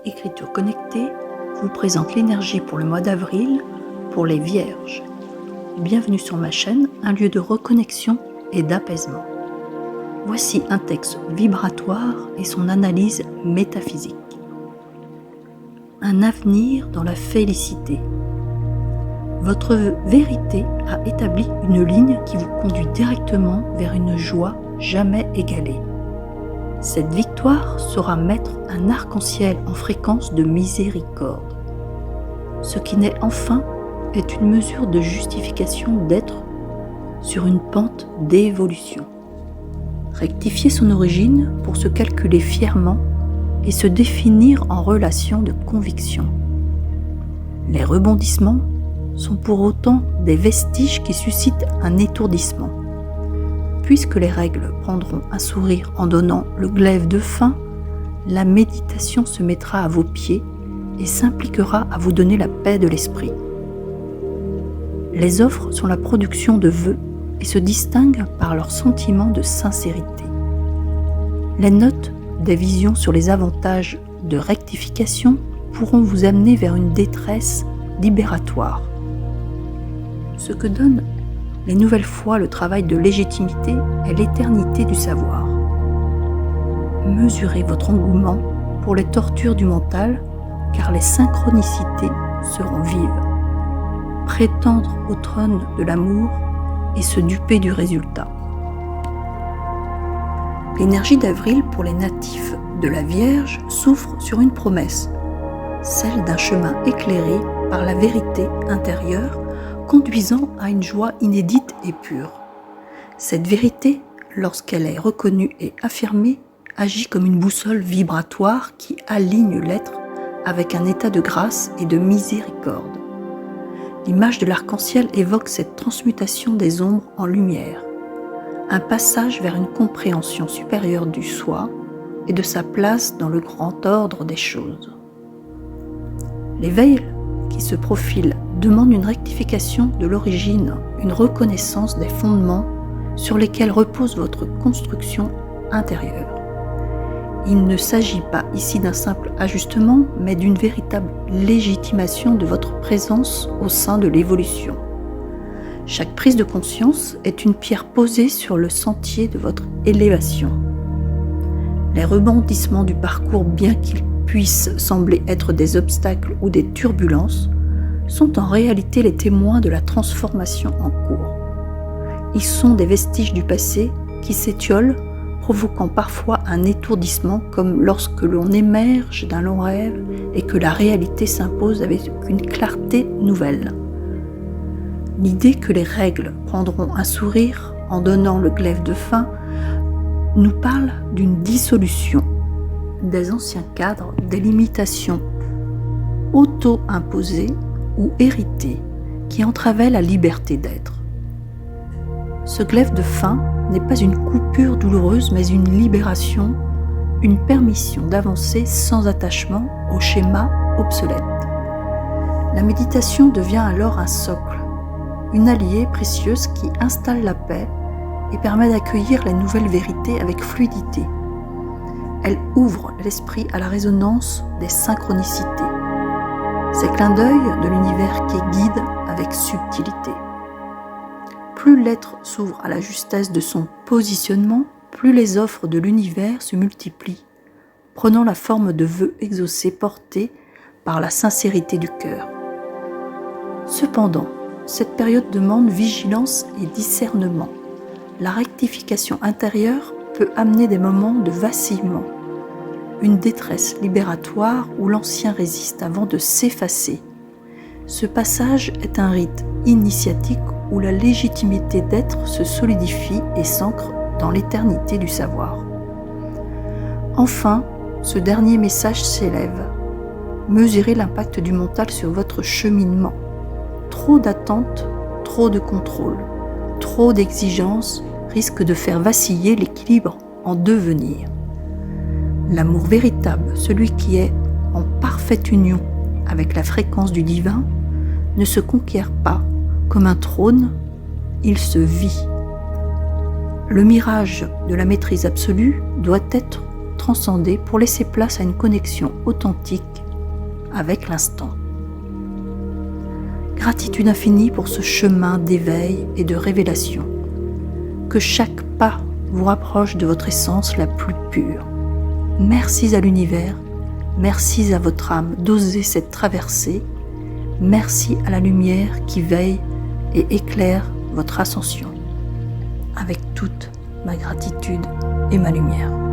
Écriture connectée vous présente l'énergie pour le mois d'avril pour les Vierges. Bienvenue sur ma chaîne, un lieu de reconnexion et d'apaisement. Voici un texte vibratoire et son analyse métaphysique. Un avenir dans la félicité. Votre vérité a établi une ligne qui vous conduit directement vers une joie jamais égalée. Cette victoire saura mettre un arc-en-ciel en fréquence de miséricorde. Ce qui naît enfin est une mesure de justification d'être sur une pente d'évolution. Rectifier son origine pour se calculer fièrement et se définir en relation de conviction. Les rebondissements sont pour autant des vestiges qui suscitent un étourdissement. Puisque les règles prendront un sourire en donnant le glaive de fin, la méditation se mettra à vos pieds et s'impliquera à vous donner la paix de l'esprit. Les offres sont la production de vœux et se distinguent par leur sentiment de sincérité. Les notes des visions sur les avantages de rectification pourront vous amener vers une détresse libératoire. Ce que donne les nouvelles fois le travail de légitimité est l'éternité du savoir. Mesurez votre engouement pour les tortures du mental, car les synchronicités seront vives. Prétendre au trône de l'amour et se duper du résultat. L'énergie d'avril pour les natifs de la Vierge s'ouvre sur une promesse, celle d'un chemin éclairé par la vérité intérieure, conduisant à une joie inédite et pure. Cette vérité, lorsqu'elle est reconnue et affirmée, agit comme une boussole vibratoire qui aligne l'être avec un état de grâce et de miséricorde. L'image de l'arc-en-ciel évoque cette transmutation des ombres en lumière, un passage vers une compréhension supérieure du soi et de sa place dans le grand ordre des choses. L'éveil qui se profile demande une rectification de l'origine, une reconnaissance des fondements sur lesquels repose votre construction intérieure. Il ne s'agit pas ici d'un simple ajustement, mais d'une véritable légitimation de votre présence au sein de l'évolution. Chaque prise de conscience est une pierre posée sur le sentier de votre élévation. Les rebondissements du parcours, bien qu'ils puissent sembler être des obstacles ou des turbulences, sont en réalité les témoins de la transformation en cours. Ils sont des vestiges du passé qui s'étiolent, provoquant parfois un étourdissement comme lorsque l'on émerge d'un long rêve et que la réalité s'impose avec une clarté nouvelle. L'idée que les règles prendront un sourire en donnant le glaive de fin nous parle d'une dissolution des anciens cadres, des limitations auto-imposées ou héritées qui entravaient la liberté d'être. Ce glaive de fin n'est pas une coupure douloureuse, mais une libération, une permission d'avancer sans attachement au schéma obsolète. La méditation devient alors un socle, une alliée précieuse qui installe la paix et permet d'accueillir les nouvelles vérités avec fluidité. Elle ouvre l'esprit à la résonance des synchronicités. Ces clins d'œil de l'univers qui guide avec subtilité. Plus l'être s'ouvre à la justesse de son positionnement, plus les offres de l'univers se multiplient, prenant la forme de vœux exaucés portés par la sincérité du cœur. Cependant, cette période demande vigilance et discernement. La rectification intérieure peut amener des moments de vacillement, une détresse libératoire où l'ancien résiste avant de s'effacer. Ce passage est un rite initiatique où la légitimité d'être se solidifie et s'ancre dans l'éternité du savoir. Enfin, ce dernier message s'élève. Mesurez l'impact du mental sur votre cheminement. Trop d'attentes, trop de contrôle, trop d'exigences risquent de faire vaciller l'équilibre en devenir. L'amour véritable, celui qui est en parfaite union avec la fréquence du divin, ne se conquiert pas comme un trône, il se vit. Le mirage de la maîtrise absolue doit être transcender pour laisser place à une connexion authentique avec l'instant. Gratitude infinie pour ce chemin d'éveil et de révélation. Que chaque pas vous rapproche de votre essence la plus pure. Merci à l'univers, merci à votre âme d'oser cette traversée. Merci à la lumière qui veille et éclaire votre ascension. Avec toute ma gratitude et ma lumière.